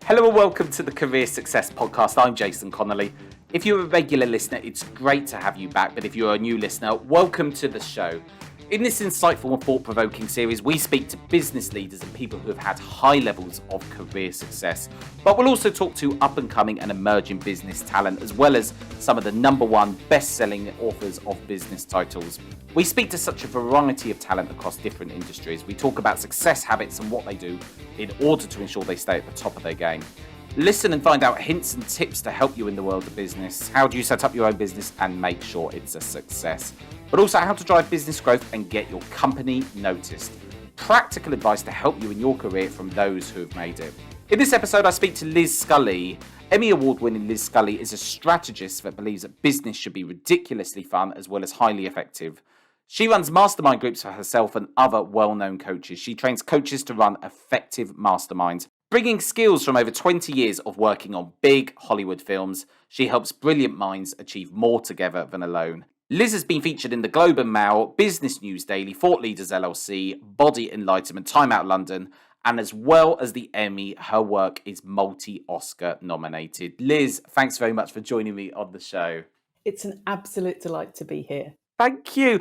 Hello and welcome to the Career Success Podcast. I'm Jason Connolly. If you're a regular listener, it's great to have you back. But if you're a new listener, welcome to the show. In this insightful and thought-provoking series, we speak to business leaders and people who have had high levels of career success. But we'll also talk to up-and-coming and emerging business talent, as well as some of the #1 best-selling authors of business titles. We speak to such a variety of talent across different industries. We talk about success habits and what they do in order to ensure they stay at the top of their game. Listen and find out hints and tips to help you in the world of business. How do you set up your own business and make sure it's a success? But also how to drive business growth and get your company noticed. Practical advice to help you in your career from those who have made it. In this episode, I speak to Liz Scully. Emmy Award-winning Liz Scully is a strategist that believes that business should be ridiculously fun as well as highly effective. She runs Mastermind Groups for herself and other well-known coaches. She trains coaches to run effective masterminds. Bringing skills from over 20 years of working on big Hollywood films, she helps brilliant minds achieve more together than alone. Liz has been featured in the Globe and Mail, Business News Daily, Thought Leaders LLC, Body Enlightenment, Time Out London, and as well as the Emmy, her work is multi-Oscar nominated. Liz, thanks very much for joining me on the show. It's an absolute delight to be here. Thank you.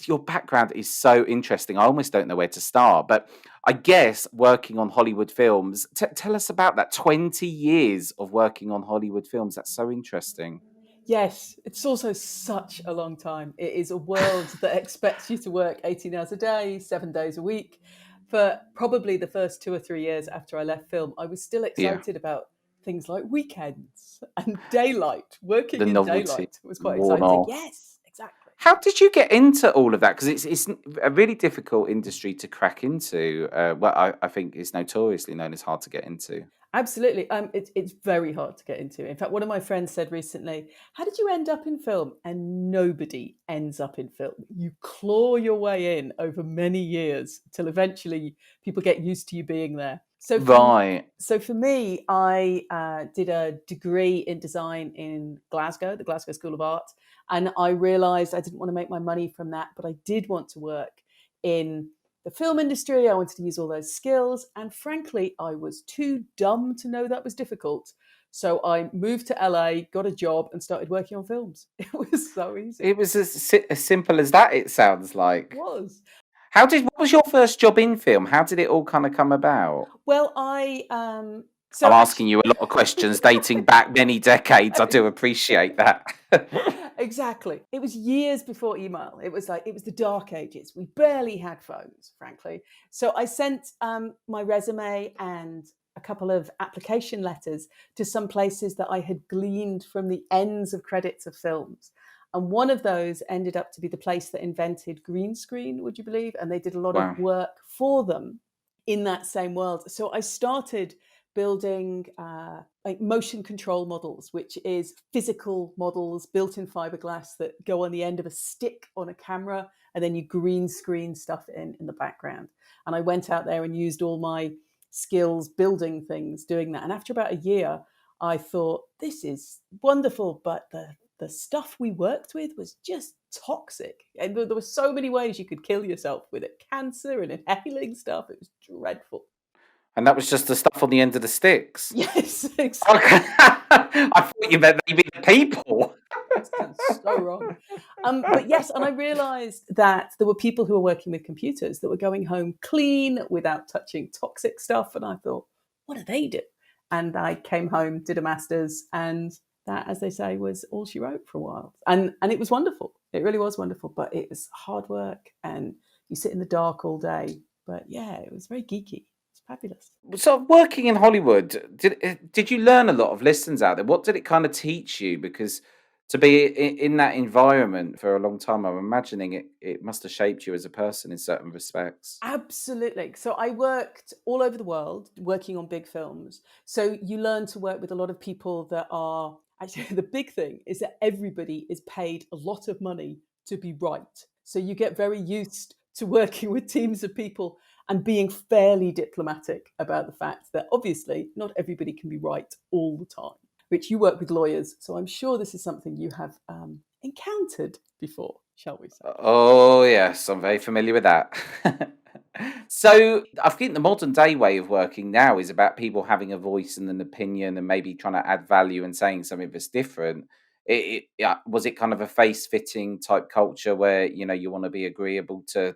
Your background is so interesting. I almost don't know where to start, but I guess working on Hollywood films, tell us about that. 20 years of working on Hollywood films. That's so interesting. Yes, it's also such a long time. It is a world that expects you to work 18 hours a day, 7 days a week. For probably the first 2 or 3 years after I left film, I was still excited about things like weekends and daylight. Working in daylight was quite exciting. Yes, exactly. How did you get into all of that? Because it's a really difficult industry to crack into. I think is notoriously known as hard to get into. Absolutely. It's very hard to get into. In fact, one of my friends said recently, how did you end up in film? And nobody ends up in film. You claw your way in over many years till eventually people get used to you being there. So for me, I did a degree in design in Glasgow, the Glasgow School of Art. And I realized I didn't want to make my money from that, but I did want to work in the film industry. I wanted to use all those skills. And frankly, I was too dumb to know that was difficult. So I moved to LA, got a job and started working on films. It was so easy. It was as simple as that, it sounds like. It was. What was your first job in film? How did it all kind of come about? Well, I'm asking you a lot of questions dating back many decades. I do appreciate that. Exactly. It was years before email. It was the dark ages. We barely had phones, frankly. So I sent my resume and a couple of application letters to some places that I had gleaned from the ends of credits of films. And one of those ended up to be the place that invented green screen, would you believe? And they did a lot of work for them in that same world. So I started building like motion control models, which is physical models built in fiberglass that go on the end of a stick on a camera, and then you green screen stuff in the background. And I went out there and used all my skills building things, doing that. And after about a year, I thought, this is wonderful, but the stuff we worked with was just toxic. And there were so many ways you could kill yourself with it. Cancer and inhaling stuff. It was dreadful. And that was just the stuff on the end of the sticks? Yes, exactly. I thought you meant maybe the people. That sounds so wrong. But yes, and I realised that there were people who were working with computers that were going home clean without touching toxic stuff. And I thought, what do they do? And I came home, did a master's, and that, as they say, was all she wrote for a while. And it was wonderful. It really was wonderful. But it was hard work and you sit in the dark all day. But yeah, it was very geeky. Fabulous. So working in Hollywood, did you learn a lot of lessons out there? What did it kind of teach you? Because to be in that environment for a long time, I'm imagining it must have shaped you as a person in certain respects. Absolutely. So I worked all over the world working on big films. So you learn to work with a lot of people that are, actually the big thing is that everybody is paid a lot of money to be right. So you get very used to working with teams of people and being fairly diplomatic about the fact that obviously not everybody can be right all the time. Rich, you work with lawyers, so I'm sure this is something you have encountered before, shall we say? Oh, yes, I'm very familiar with that. So I think the modern day way of working now is about people having a voice and an opinion and maybe trying to add value and saying something that's different. Yeah, was it kind of a face fitting type culture where you want to be agreeable to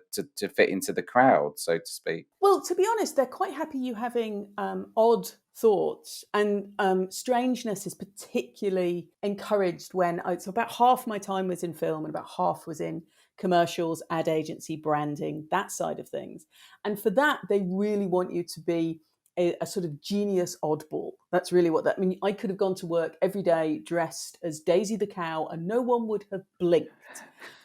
fit into the crowd, so to speak? Well, to be honest, they're quite happy you having odd thoughts, and strangeness is particularly encouraged when so about half my time was in film and about half was in commercials, ad agency, branding, that side of things. And for that, they really want you to be a sort of genius oddball. That's really what that. I mean, I could have gone to work every day dressed as Daisy the cow, and no one would have blinked.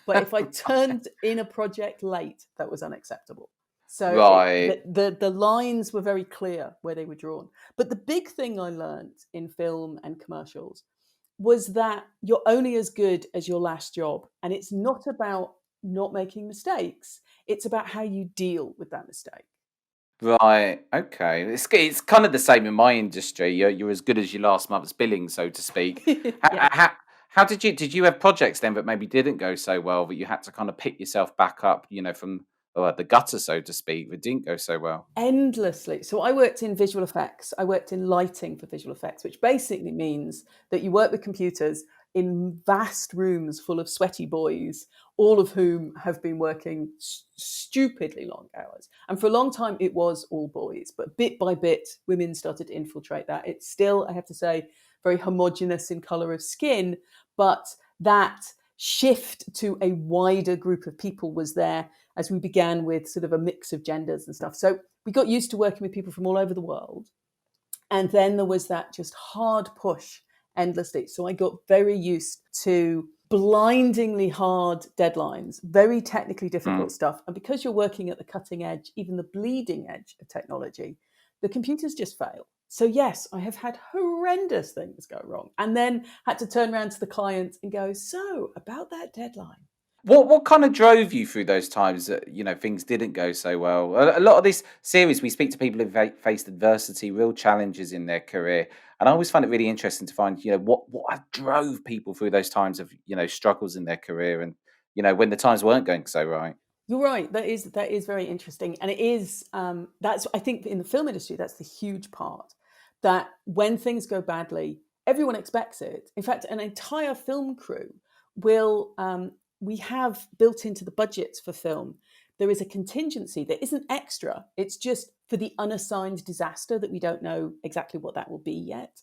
But if I turned in a project late, that was unacceptable. So Right. the lines were very clear where they were drawn. But the big thing I learned in film and commercials was that you're only as good as your last job. And it's not about not making mistakes. It's about how you deal with that mistake. Right. Okay. It's kind of the same in my industry. You're as good as your last month's billing, so to speak. How, Yeah. how did you have projects then that maybe didn't go so well that you had to kind of pick yourself back up, from the gutter, so to speak, that didn't go so well? Endlessly. So I worked in visual effects. I worked in lighting for visual effects, which basically means that you work with computers in vast rooms full of sweaty boys, all of whom have been working stupidly long hours. And for a long time, it was all boys. But bit by bit, women started to infiltrate that. It's still, I have to say, very homogenous in color of skin, but that shift to a wider group of people was there as we began with sort of a mix of genders and stuff. So we got used to working with people from all over the world. And then there was that just hard push endlessly. So I got very used to blindingly hard deadlines, very technically difficult Mm. stuff. And because you're working at the cutting edge, even the bleeding edge of technology, the computers just fail. So yes, I have had horrendous things go wrong and then had to turn around to the client and go, so about that deadline. What kind of drove you through those times that things didn't go so well? A lot of this series, we speak to people who've faced adversity, real challenges in their career, and I always find it really interesting to find what drove people through those times of struggles in their career, and when the times weren't going so right. You're right. That is very interesting, and it is. That's I think in the film industry that's the huge part that when things go badly, everyone expects it. In fact, an entire film crew will. We have built into the budgets for film. There is a contingency that isn't extra. It's just for the unassigned disaster that we don't know exactly what that will be yet.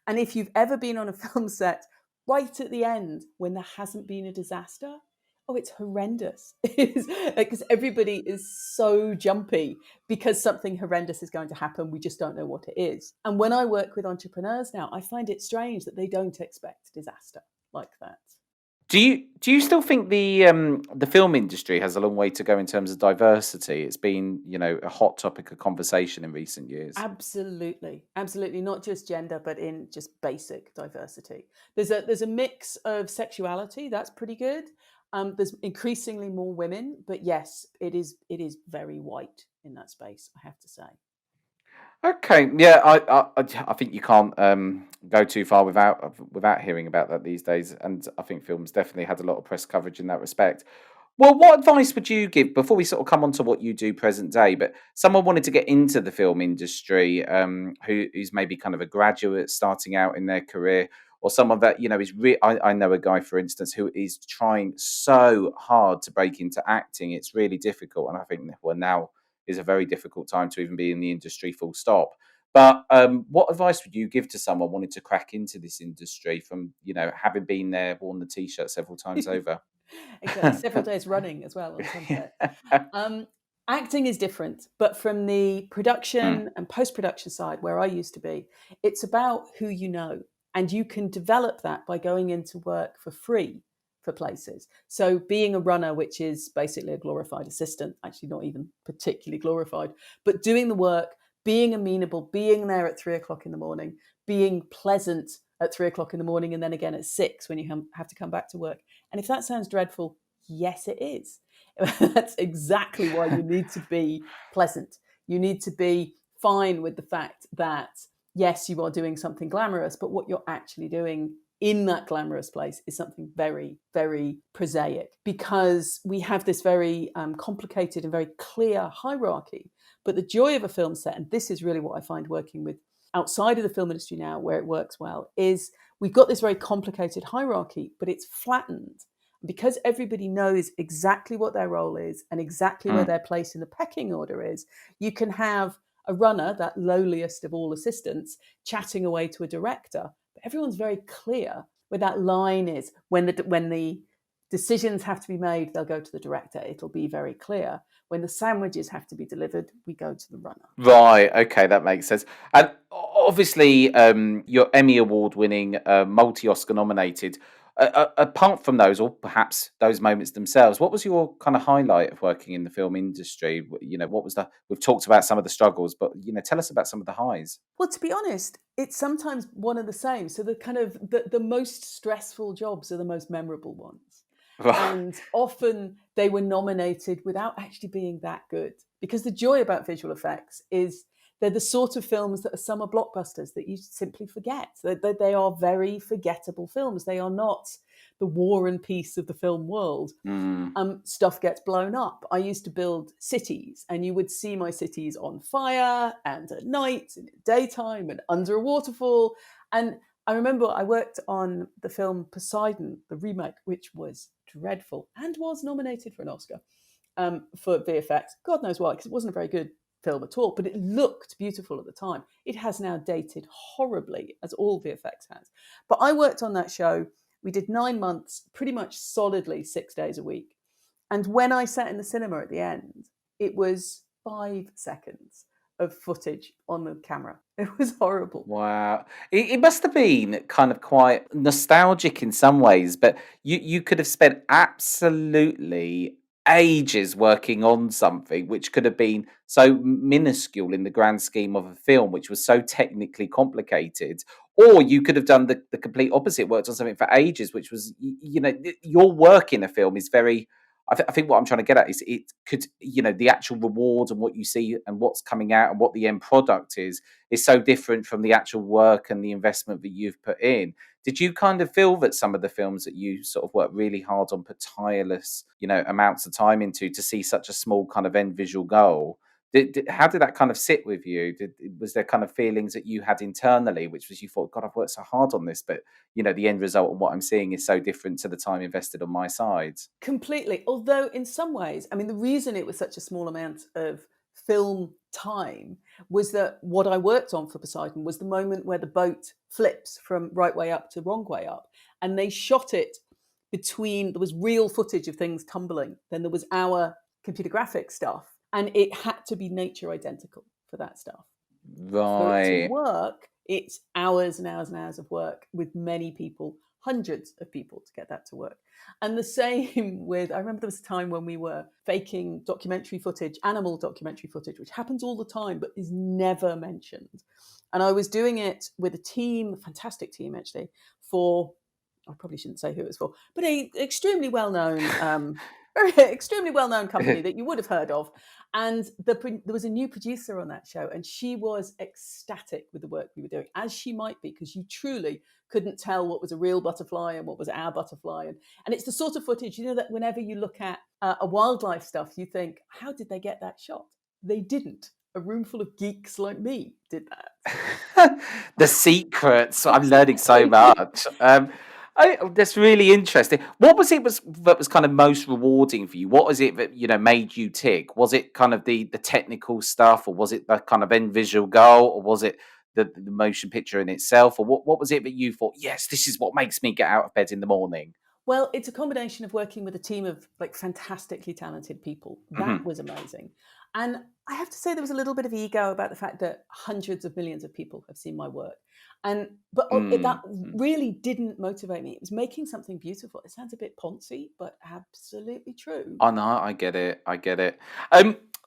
And if you've ever been on a film set right at the end when there hasn't been a disaster, oh, it's horrendous. Because everybody is so jumpy because something horrendous is going to happen. We just don't know what it is. And when I work with entrepreneurs now, I find it strange that they don't expect disaster like that. Do you still think the film industry has a long way to go in terms of diversity? It's been a hot topic of conversation in recent years. Absolutely, absolutely. Not just gender, but in just basic diversity. There's a mix of sexuality. That's pretty good. There's increasingly more women, but yes, it is very white in that space. I have to say. Okay, yeah, I think you can't go too far without hearing about that these days, and I think films definitely had a lot of press coverage in that respect. Well, what advice would you give before we sort of come on to what you do present day? But someone wanted to get into the film industry, who's maybe kind of a graduate starting out in their career, or someone that is. I know a guy, for instance, who is trying so hard to break into acting. It's really difficult, and I think well now is a very difficult time to even be in the industry. Full stop. But what advice would you give to someone wanting to crack into this industry from having been there, worn the t-shirt several times over? Exactly, several days running as well on some set. Um, Acting is different, but from the Mm, production and post production side, where I used to be, it's about who you know. And you can develop that by going into work for free for places. So, being a runner, which is basically a glorified assistant, actually, not even particularly glorified, but doing the work, being amenable, being there at 3 o'clock in the morning, being pleasant at 3 o'clock in the morning, and then again at 6 when you have to come back to work. And if that sounds dreadful, yes, it is. That's exactly why you need to be pleasant. You need to be fine with the fact that, yes, you are doing something glamorous, but what you're actually doing in that glamorous place is something very, very prosaic, because we have this very complicated and very clear hierarchy. But the joy of a film set, and this is really what I find working with outside of the film industry now, where it works well, is we've got this very complicated hierarchy, but it's flattened. Because everybody knows exactly what their role is and exactly where their place in the pecking order is, you can have a runner, that lowliest of all assistants, chatting away to a director. But everyone's very clear where that line is. When the decisions have to be made, they'll go to the director. It'll be very clear. When the sandwiches have to be delivered, we go to the runner. Right. Okay, that makes sense. And obviously, you're Emmy Award winning, multi-Oscar nominated. Apart from those, or perhaps those moments themselves, what was your kind of highlight of working in the film industry? What was we've talked about some of the struggles, but tell us about some of the highs. Well, to be honest, it's sometimes one and the same. So the most stressful jobs are the most memorable ones. And often they were nominated without actually being that good. Because the joy about visual effects is they're the sort of films that are summer blockbusters that you simply forget. They are very forgettable films. They are not the war and peace of the film world. Stuff gets blown up. I used to build cities, and you would see my cities on fire, and at night, and at daytime, and under a waterfall. And I remember I worked on the film Poseidon, the remake, which was dreadful and was nominated for an Oscar for VFX. God knows why, because it wasn't a very good film at all, but it looked beautiful at the time. It has now dated horribly, as all VFX has. But I worked on that show. We did 9 months, pretty much solidly 6 days a week. And when I sat in the cinema at the end, it was 5 seconds of footage on the camera. It was horrible. Wow. It must have been kind of quite nostalgic in some ways, but you could have spent absolutely ages working on something which could have been so minuscule in the grand scheme of a film, which was so technically complicated. Or you could have done the complete opposite, worked on something for ages, which was, your work in a film is very, I think what I'm trying to get at is it could, the actual reward and what you see and what's coming out and what the end product is so different from the actual work and the investment that you've put in. Did you kind of feel that some of the films that you sort of worked really hard on, put tireless, amounts of time into to see such a small kind of end visual goal? How did that kind of sit with you? Was there kind of feelings that you had internally, which was you thought, God, I've worked so hard on this, but the end result and what I'm seeing is so different to the time invested on my side? Completely. Although in some ways, I mean, the reason it was such a small amount of film time was that what I worked on for Poseidon was the moment where the boat flips from right way up to wrong way up. And they shot it there was real footage of things tumbling. Then there was our computer graphics stuff. And it had to be nature identical for that stuff. For it to Right. work, it's hours and hours and hours of work with many people, hundreds of people to get that to work. And the same with, I remember there was a time when we were faking documentary footage, animal documentary footage, which happens all the time, but is never mentioned. And I was doing it with a team, a fantastic team actually, I probably shouldn't say who it was for, but a extremely well-known, extremely well-known company that you would have heard of. And there was a new producer on that show, and she was ecstatic with the work we were doing, as she might be, because you truly couldn't tell what was a real butterfly and what was our butterfly. And it's the sort of footage, that whenever you look at a wildlife stuff, you think, how did they get that shot? They didn't. A room full of geeks like me did that. The secrets. I'm learning so much. That's really interesting. What was it that was kind of most rewarding for you? What was it that made you tick? Was it kind of the technical stuff, or was it the kind of end visual goal, or was it the motion picture in itself, or what was it that you thought, yes, this is what makes me get out of bed in the morning? Well, it's a combination of working with a team of fantastically talented people. That was amazing. And I have to say there was a little bit of ego about the fact that hundreds of millions of people have seen my work. But that really didn't motivate me. It was making something beautiful. It sounds a bit poncy, but absolutely true. Oh no, I get it.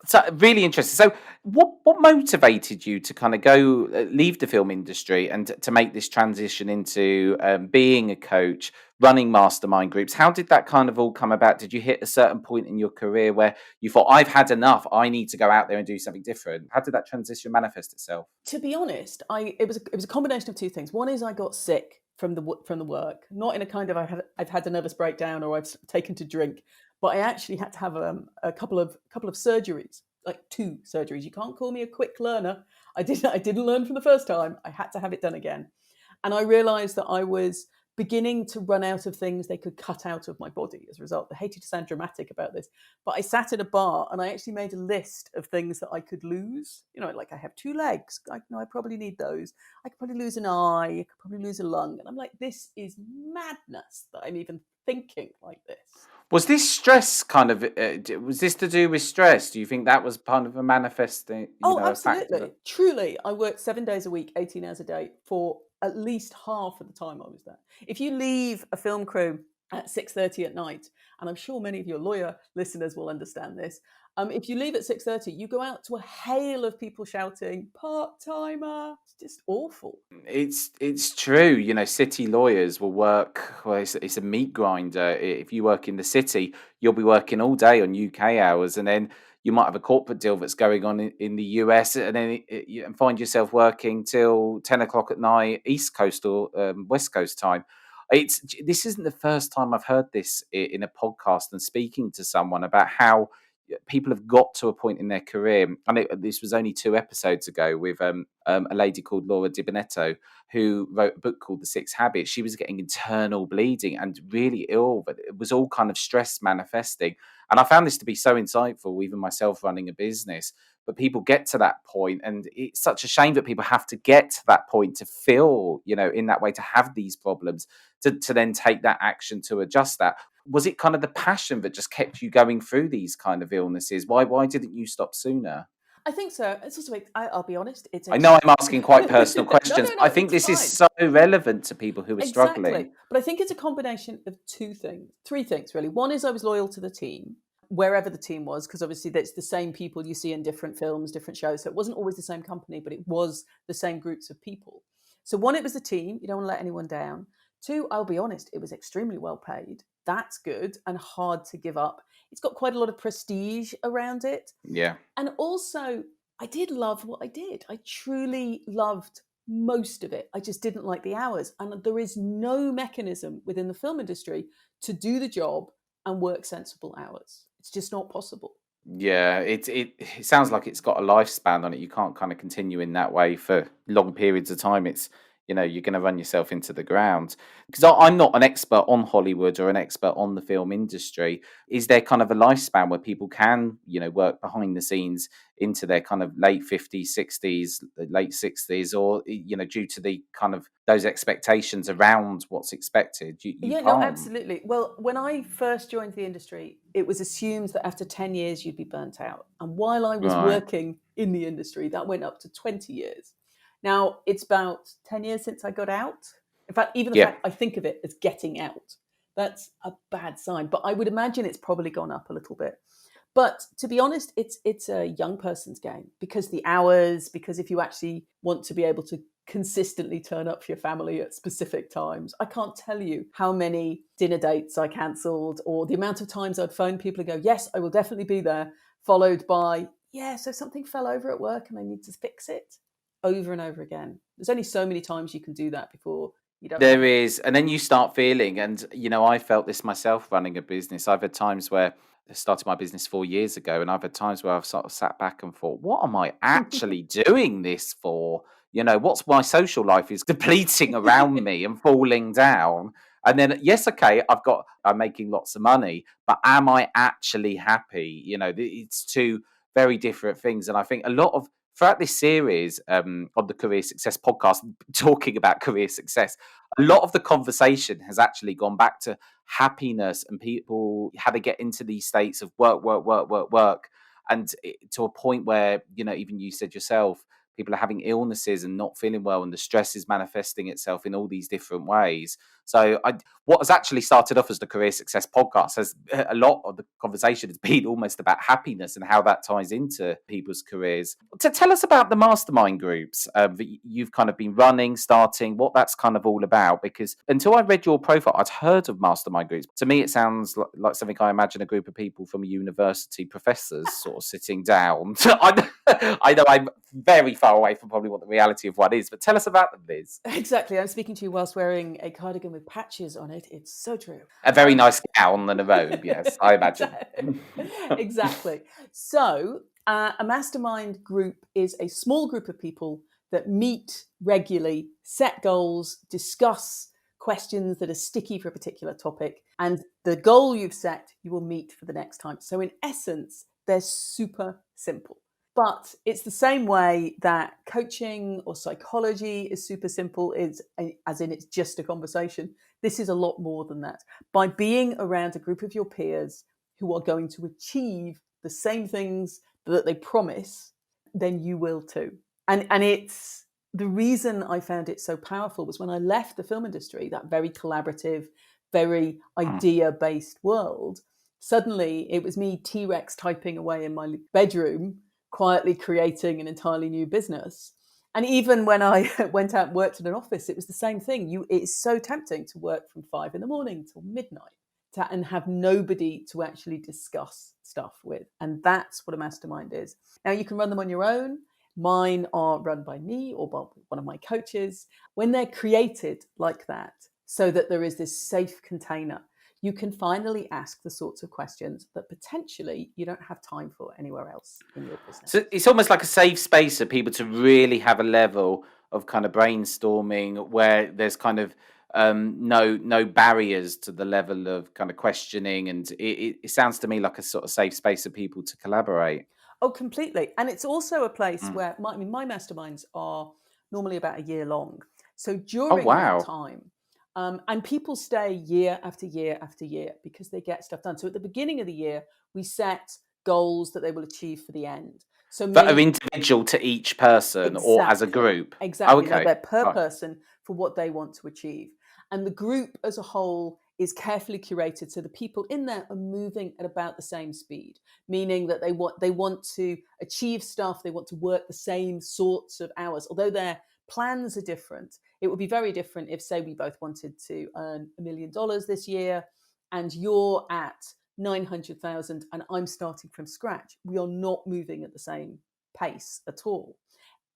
So really interesting. So what motivated you to kind of go leave the film industry and to make this transition into being a coach, running mastermind groups? How did that kind of all come about? Did you hit a certain point in your career where you thought, I've had enough, I need to go out there and do something different? How did that transition manifest itself? To be honest, it was a combination of two things. One is I got sick from the work, not in a kind of I've had a nervous breakdown or I've taken to drink, but I actually had to have a couple of surgeries, like 2 surgeries. You can't call me a quick learner. I didn't learn from the first time. I had to have it done again, and I realised that I was beginning to run out of things they could cut out of my body as a result. I hated to sound dramatic about this, but I sat in a bar and I actually made a list of things that I could lose. Like I have 2 legs. I probably need those. I could probably lose an eye. I could probably lose a lung. And I'm like, this is madness that I'm even thinking like this. Was this stress kind of, was this to do with stress? Do you think that was kind of a manifesting, Oh, a factor? absolutely. Truly, I worked 7 days a week, 18 hours a day for at least half of the time I was there. If you leave a film crew at 6:30 at night, and I'm sure many of your lawyer listeners will understand this, if you leave at 6:30, you go out to a hail of people shouting, part-timer. It's just awful. It's true. City lawyers will work. Well, it's a meat grinder. If you work in the city, you'll be working all day on UK hours, and then you might have a corporate deal that's going on in the US, and then you find yourself working till 10 o'clock at night, East Coast or West Coast time. This isn't the first time I've heard this in a podcast and speaking to someone about how people have got to a point in their career. This was only 2 episodes ago with a lady called Laura Dibonetto, who wrote a book called The 6 Habits. She was getting internal bleeding and really ill, but it was all kind of stress manifesting. And I found this to be so insightful, even myself running a business. But people get to that point, and it's such a shame that people have to get to that point to feel, in that way, to have these problems, to then take that action to adjust that. Was it kind of the passion that just kept you going through these kind of illnesses? Why didn't you stop sooner? I think so. It's also, I'll be honest, I know I'm asking quite personal No, questions. no, I no, think it's this is fine. so relevant to people who are Exactly. struggling. But I think it's a combination of 3 things, really. One is I was loyal to the team, wherever the team was, because obviously that's the same people you see in different films, different shows. So it wasn't always the same company, but it was the same groups of people. So 1, it was the team. You don't want to let anyone down. 2, I'll be honest, it was extremely well paid. That's good and hard to give up. It's got quite a lot of prestige around it. Yeah. And also, I did love what I did. I truly loved most of it. I just didn't like the hours. And there is no mechanism within the film industry to do the job and work sensible hours. It's just not possible. Yeah, it sounds like it's got a lifespan on it. You can't kind of continue in that way for long periods of time. You're going to run yourself into the ground. Because I'm not an expert on Hollywood or an expert on the film industry. Is there kind of a lifespan where people can, work behind the scenes into their kind of late 50s, 60s, late 60s, or, due to the kind of those expectations around what's expected? You Yeah, no, can't. absolutely. Well, when I first joined the industry, it was assumed that after 10 years, you'd be burnt out. And while I was Right. working in the industry, that went up to 20 years. Now, it's about 10 years since I got out. In fact, even the Yeah. fact I think of it as getting out, that's a bad sign. But I would imagine it's probably gone up a little bit. But to be honest, it's a young person's game, because the hours, because if you actually want to be able to consistently turn up for your family at specific times. I can't tell you how many dinner dates I cancelled, or the amount of times I'd phone people and go, yes, I will definitely be there, followed by, yeah, so something fell over at work and I need to fix it, over and over again. There's only so many times you can do that before you don't There have it. is, and then you start feeling, and I felt this myself running a business. I've had times where I started my business 4 years ago, and I've had times where I've sort of sat back and thought, what am I actually doing this for? What's my social life is depleting around me and falling down. And then, yes, okay, I'm making lots of money, but am I actually happy? It's 2 very different things. And I think a lot of throughout this series on the Career Success podcast, talking about career success, a lot of the conversation has actually gone back to happiness and people, how they get into these states of work, work, work, work, work. And to a point where, even you said yourself, people are having illnesses and not feeling well, and the stress is manifesting itself in all these different ways. So what has actually started off as the Career Success podcast has a lot of the conversation has been almost about happiness and how that ties into people's careers. To tell us about the mastermind groups that you've kind of been running, starting, what that's kind of all about, because until I read your profile, I'd heard of mastermind groups. To me, it sounds like something I imagine a group of people from university professors sort of sitting down. I know I'm very far away from probably what the reality of one is, but tell us about them, Liz. Exactly. I'm speaking to you whilst wearing a cardigan with patches on it. It's so true. A very nice gown and a robe, yes, I imagine. Exactly. So a mastermind group is a small group of people that meet regularly, set goals, discuss questions that are sticky for a particular topic, and the goal you've set, you will meet for the next time. So in essence, they're super simple. But it's the same way that coaching or psychology is super simple, as in it's just a conversation. This is a lot more than that. By being around a group of your peers who are going to achieve the same things that they promise, then you will too. And it's the reason I found it so powerful was when I left the film industry, that very collaborative, very idea-based world. Suddenly it was me T-Rex typing away in my bedroom, quietly creating an entirely new business. And even when I went out and worked in an office, it was the same thing. It's so tempting to work from 5 a.m. till midnight and have nobody to actually discuss stuff with. And that's what a mastermind is. Now, you can run them on your own. Mine are run by me or by one of my coaches. When they're created like that, so that there is this safe container, you can finally ask the sorts of questions that potentially you don't have time for anywhere else in your business. So it's almost like a safe space for people to really have a level of kind of brainstorming where there's kind of no barriers to the level of kind of questioning, and it sounds to me like a sort of safe space for people to collaborate. Oh, completely. And it's also a place where my masterminds are normally about a year long. So during that time, and people stay year after year after year because they get stuff done. So at the beginning of the year, we set goals that they will achieve for the end. So That are individual to each person or as a group. Exactly. Okay. They're per person for what they want to achieve. And the group as a whole is carefully curated so the people in there are moving at about the same speed, meaning that they want to achieve stuff, they want to work the same sorts of hours, although their plans are different. It would be very different if, say, we both wanted to earn $1 million this year and you're at 900,000 and I'm starting from scratch. We are not moving at the same pace at all,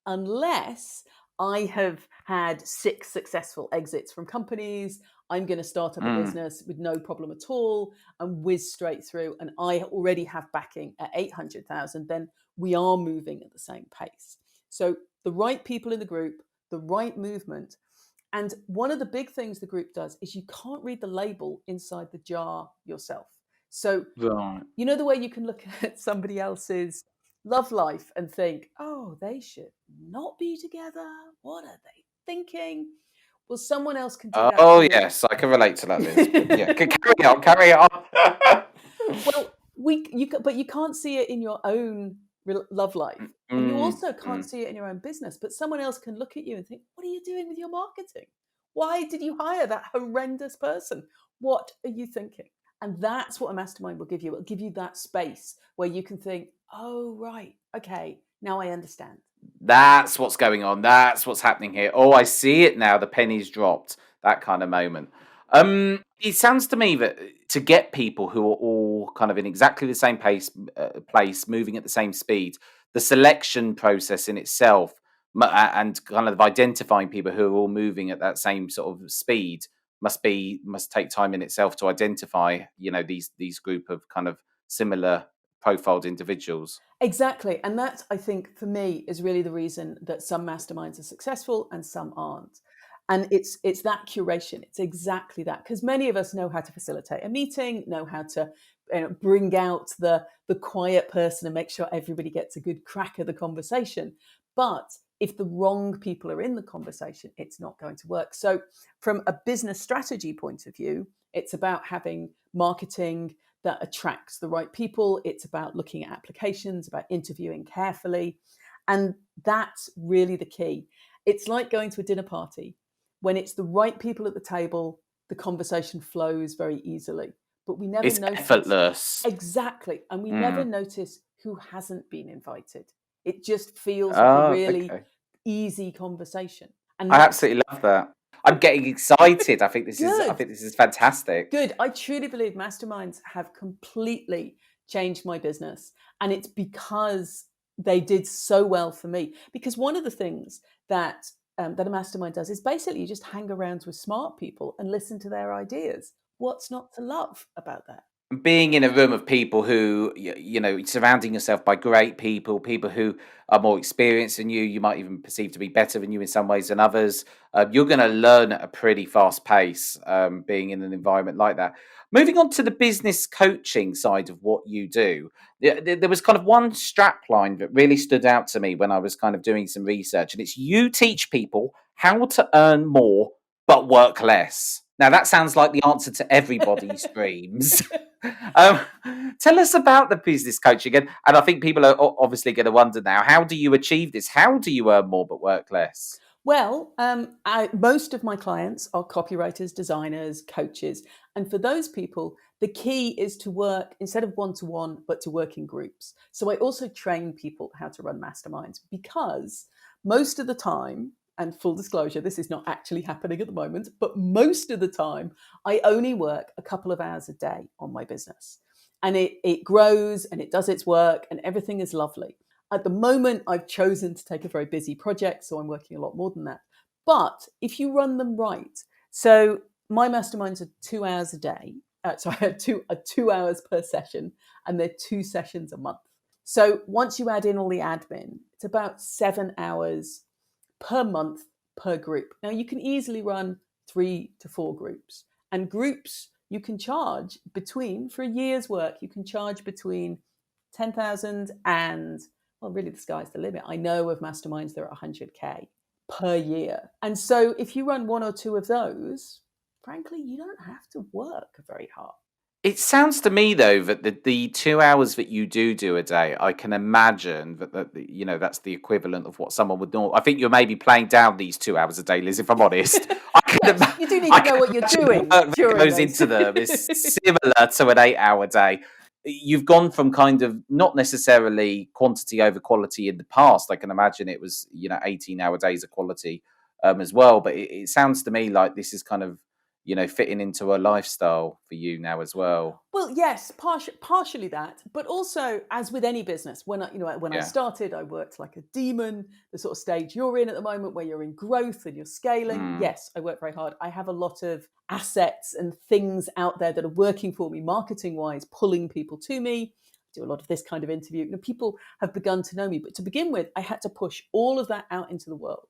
unless I have had 6 successful exits from companies. I'm going to start up a business with no problem at all and whiz straight through. And I already have backing at 800,000. Then we are moving at the same pace. So the right people in the group, the right movement. And one of the big things the group does is you can't read the label inside the jar yourself. So, you know, the way you can look at somebody else's love life and think, oh, they should not be together. What are they thinking? Well, someone else can do that. Oh, yes, I can relate to that, Liz. Yeah, carry on. Well, but you can't see it in your own love life. And you also can't see it in your own business. But someone else can look at you and think, what are you doing with your marketing? Why did you hire that horrendous person? What are you thinking? And that's what a mastermind will give you. It'll give you that space where you can think, oh, right, okay, now I understand. That's what's going on. That's what's happening here. Oh, I see it now. The penny's dropped. That kind of moment. It sounds to me that to get people who are all kind of in exactly the same place, moving at the same speed, the selection process in itself, and kind of identifying people who are all moving at that same sort of speed must take time in itself to identify, these group of kind of similar profiled individuals. Exactly. And that, I think, for me, is really the reason that some masterminds are successful and some aren't. And it's that curation. It's exactly that. Because many of us know how to facilitate a meeting, know how to bring out the quiet person and make sure everybody gets a good crack of the conversation. But if the wrong people are in the conversation, it's not going to work. So from a business strategy point of view, it's about having marketing that attracts the right people. It's about looking at applications, about interviewing carefully. And that's really the key. It's like going to a dinner party. When it's the right people at the table, the conversation flows very easily. But we never It's notice. effortless. Exactly. And we never notice who hasn't been invited. It just feels like a Oh, really okay. easy conversation. And I that's absolutely love that. I'm getting excited. I think this good. is fantastic. Good. I truly believe masterminds have completely changed my business. And it's because they did so well for me. Because one of the things that that a mastermind does is basically you just hang around with smart people and listen to their ideas. What's not to love about that? Being in a room of people who surrounding yourself by great people, people who are more experienced than you might even perceive to be better than you in some ways than others. You're going to learn at a pretty fast pace, being in an environment like that. Moving on to the business coaching side of what you do, there was kind of one strap line that really stood out to me when I was kind of doing some research, and it's you teach people how to earn more but work less. Now that sounds like the answer to everybody's dreams. Um, Tell us about the business coaching, and I think people are obviously going to wonder now: how do you achieve this? How do you earn more but work less? Well, most of my clients are copywriters, designers, coaches. And for those people, the key is to work instead of one-to-one, but to work in groups. So I also train people how to run masterminds because most of the time, and full disclosure, this is not actually happening at the moment, but most of the time, I only work a couple of hours a day on my business. And it grows and it does its work and everything is lovely. At the moment, I've chosen to take a very busy project, so I'm working a lot more than that. But if you run them right, so my masterminds are 2 hours a day. Two hours per session, and they're 2 sessions a month. So once you add in all the admin, it's about 7 hours per month per group. Now you can easily run 3 to 4 groups, and groups you can charge between for a year's work. You can charge between 10,000 and well, really, the sky's the limit. I know of masterminds that are 100K per year. And so if you run 1 or 2 of those, frankly, you don't have to work very hard. It sounds to me though that the 2 hours that you do a day, I can imagine that that's the equivalent of what someone would know. I think you're maybe playing down these 2 hours a day, Liz. If I'm honest, Yes, you do need I to know can what you're imagine doing the work that during goes those. into them is similar to an 8 hour day. You've gone from kind of not necessarily quantity over quality in the past. I can imagine it was 18-hour days of quality as well. But it sounds to me like this is kind of fitting into a lifestyle for you now as well. Well, yes, partially that, but also as with any business, when I Yeah. started, I worked like a demon. The sort of stage you're in at the moment, where you're in growth and you're scaling. Mm. Yes, I work very hard. I have a lot of assets and things out there that are working for me, marketing wise, pulling people to me. I do a lot of this kind of interview. People have begun to know me, but to begin with, I had to push all of that out into the world.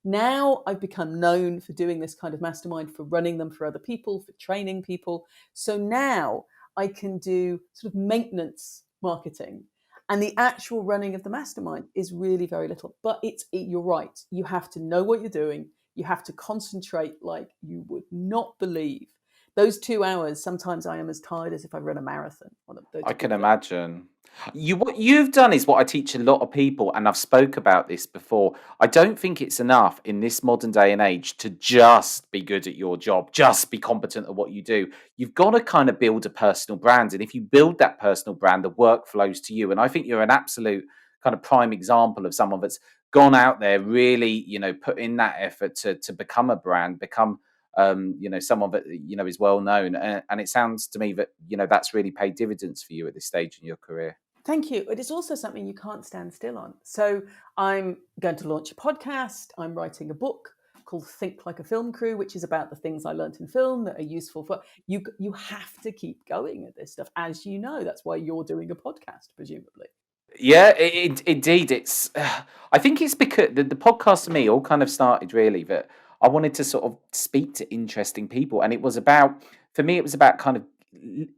Now I've become known for doing this kind of mastermind, for running them for other people, for training people. So now I can do sort of maintenance marketing. And the actual running of the mastermind is really very little. But you're right. You have to know what you're doing. You have to concentrate like you would not believe. Those 2 hours, sometimes I am as tired as if I run a marathon. I can imagine. What you've done is what I teach a lot of people, and I've spoke about this before. I don't think it's enough in this modern day and age to just be good at your job, just be competent at what you do. You've got to kind of build a personal brand, and if you build that personal brand, the work flows to you. And I think you're an absolute kind of prime example of someone that's gone out there, really, put in that effort to become a brand, become someone that is well known, and it sounds to me that that's really paid dividends for you at this stage in your career. Thank you. It is also something you can't stand still on. So I'm going to launch a podcast. I'm writing a book called Think Like a Film Crew, which is about the things I learned in film that are useful for you. You have to keep going at this stuff, as you know. That's why you're doing a podcast, presumably. Yeah, indeed. It's. I think it's because the podcast for me all kind of started really that I wanted to sort of speak to interesting people, and it was about for me. It was about kind of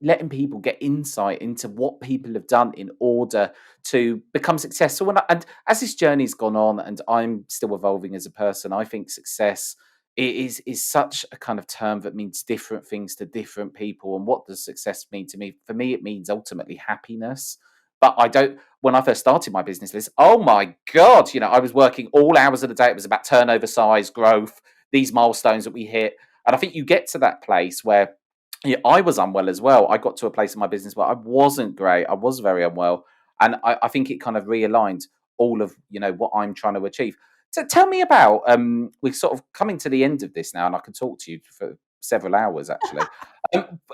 letting people get insight into what people have done in order to become successful. And as this journey's gone on, and I'm still evolving as a person, I think success is such a kind of term that means different things to different people. And what does success mean to me? For me, it means ultimately happiness. But I don't, when I first started my business, Liz, oh my God, I was working all hours of the day. It was about turnover size, growth, these milestones that we hit. And I think you get to that place where I was unwell as well. I got to a place in my business where I wasn't great. I was very unwell. And I think it kind of realigned all of, what I'm trying to achieve. So tell me about, we're sort of coming to the end of this now, and I can talk to you for several hours actually.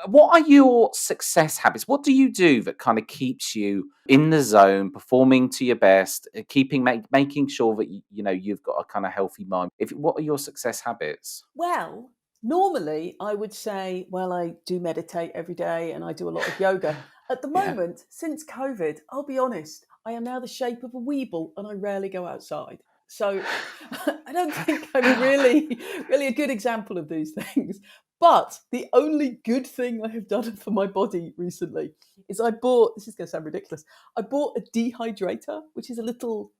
What are your success habits? What do you do that kind of keeps you in the zone, performing to your best, making sure that you've got a kind of healthy mind? What are your success habits? Well, normally I would say, well, I do meditate every day and I do a lot of yoga. At the Yeah. moment, since COVID, I'll be honest, I am now the shape of a weeble and I rarely go outside. So I don't think I'm really, really a good example of these things. But the only good thing I have done for my body recently is I bought, this is going to sound ridiculous, I bought a dehydrator, which is a little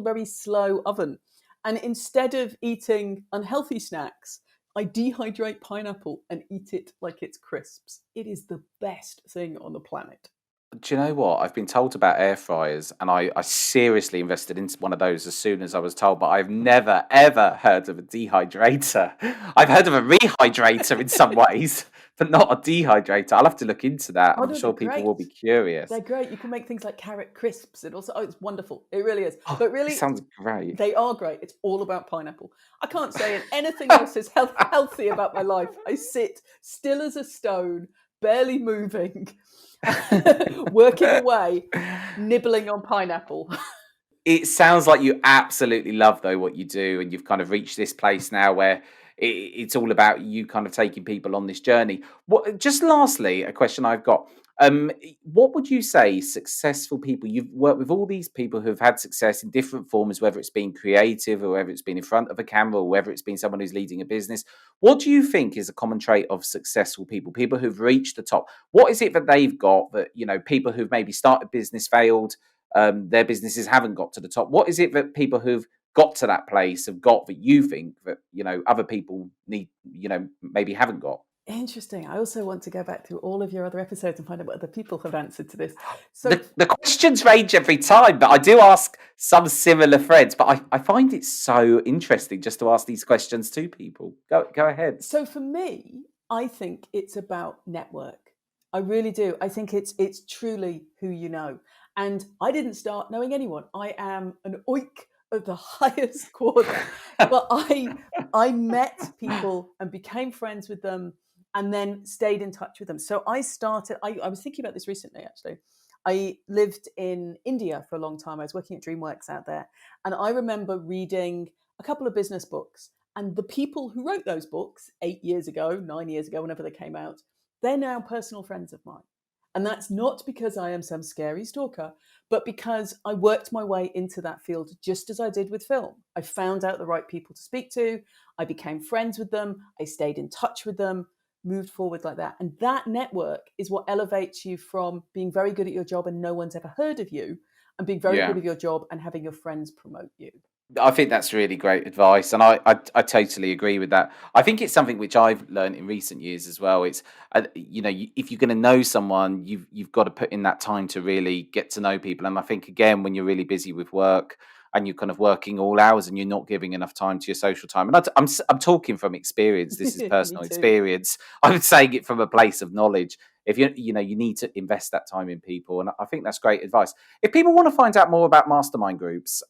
very slow oven. And instead of eating unhealthy snacks, I dehydrate pineapple and eat it like it's crisps. It is the best thing on the planet. Do you know what? I've been told about air fryers, and I seriously invested into one of those as soon as I was told, but I've never, ever heard of a dehydrator. I've heard of a rehydrator in some ways, but not a dehydrator. I'll have to look into that. Oh I'm no, they're sure people great. will be curious. They're great. You can make things like carrot crisps and also, oh, it's wonderful. It really is. Oh, But it really, sounds great. they are great. It's all about pineapple. I can't say anything else is healthy about my life. I sit still as a stone, barely moving, working away, nibbling on pineapple. It sounds like you absolutely love though what you do, and you've kind of reached this place now where it's all about you kind of taking people on this journey. What? Just lastly, a question I've got. What would you say successful people? You've worked with all these people who've had success in different forms, whether it's been creative or whether it's been in front of a camera or whether it's been someone who's leading a business. What do you think is a common trait of successful people? People who've reached the top. What is it that they've got that people who've maybe started business, failed, their businesses haven't got to the top? What is it that people who've got to that place have got that you think that other people need, maybe haven't got? Interesting. I also want to go back through all of your other episodes and find out what other people have answered to this. So The questions range every time, but I do ask some similar threads. But I find it so interesting just to ask these questions to people. Go ahead. So for me, I think it's about network. I really do. I think it's truly who you know. And I didn't start knowing anyone. I am an oik of the highest quarter. But I met people and became friends with them and then stayed in touch with them. So I was thinking about this recently, actually. I lived in India for a long time. I was working at DreamWorks out there. And I remember reading a couple of business books. And the people who wrote those books 8 years ago, 9 years ago, whenever they came out, they're now personal friends of mine. And that's not because I am some scary stalker, but because I worked my way into that field just as I did with film. I found out the right people to speak to. I became friends with them. I stayed in touch with them, moved forward like that. And that network is what elevates you from being very good at your job and no one's ever heard of you, and being very Yeah. good at your job and having your friends promote you. I think that's really great advice, and I totally agree with that. I think it's something which I've learned in recent years as well. It's if you're going to know someone, you've got to put in that time to really get to know people. And I think again, when you're really busy with work and you're kind of working all hours and you're not giving enough time to your social time, and I'm talking from experience. This is Me personal too. experience. I'm saying it from a place of knowledge. If you need to invest that time in people, and I think that's great advice. If people want to find out more about mastermind groups,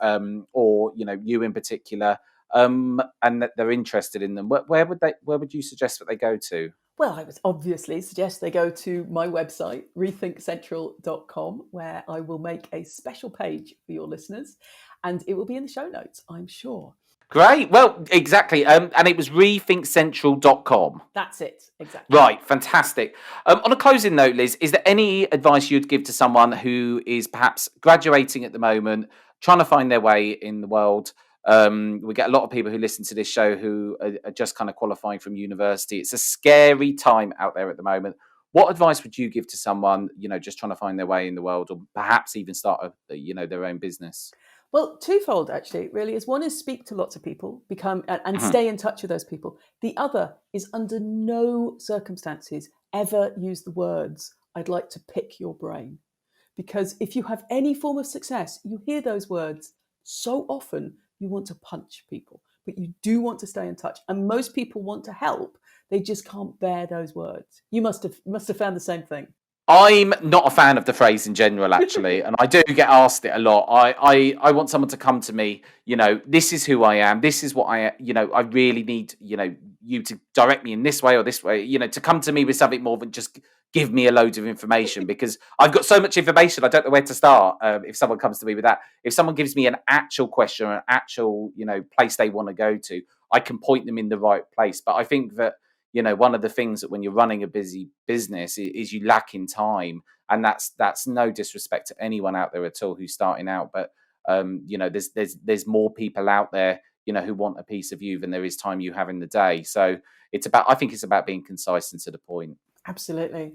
or you in particular, and that they're interested in them, where would you suggest that they go to? Well, I would obviously suggest they go to my website, rethinkcentral.com, where I will make a special page for your listeners, and it will be in the show notes, I'm sure. Great. Well, exactly. And it was rethinkcentral.com. That's it, exactly. Right, fantastic. On a closing note, Liz, is there any advice you'd give to someone who is perhaps graduating at the moment, trying to find their way in the world? We get a lot of people who listen to this show who are just kind of qualifying from university. It's a scary time out there at the moment. What advice would you give to someone, just trying to find their way in the world, or perhaps even start their own business? Well, twofold actually, really, is one is speak to lots of people, and stay in touch with those people. The other is under no circumstances ever use the words, I'd like to pick your brain. because if you have any form of success, you hear those words so often, you want to punch people, but you do want to stay in touch. And most people want to help. They just can't bear those words. You must have found the same thing. I'm not a fan of the phrase in general, actually, and I do get asked it a lot. I want someone to come to me, this is who I am, this is what I really need, you to direct me in this way or this way, to come to me with something more than just give me a load of information, because I've got so much information, I don't know where to start. If someone comes to me with that, if someone gives me an actual question or an actual, place they want to go to, I can point them in the right place. But I think that, one of the things that when you're running a busy business is you lack in time, and that's no disrespect to anyone out there at all who's starting out, but there's more people out there, who want a piece of you than there is time you have in the day. So I think it's about being concise and to the point. Absolutely.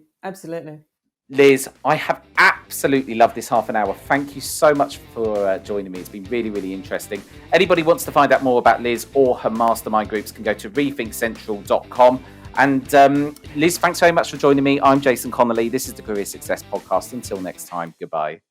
Liz, I have absolutely loved this half an hour. Thank you so much for joining me. It's been really, really interesting. Anybody wants to find out more about Liz or her mastermind groups can go to rethinkcentral.com. And Liz, thanks very much for joining me. I'm Jason Connolly. This is the Career Success Podcast. Until next time, goodbye.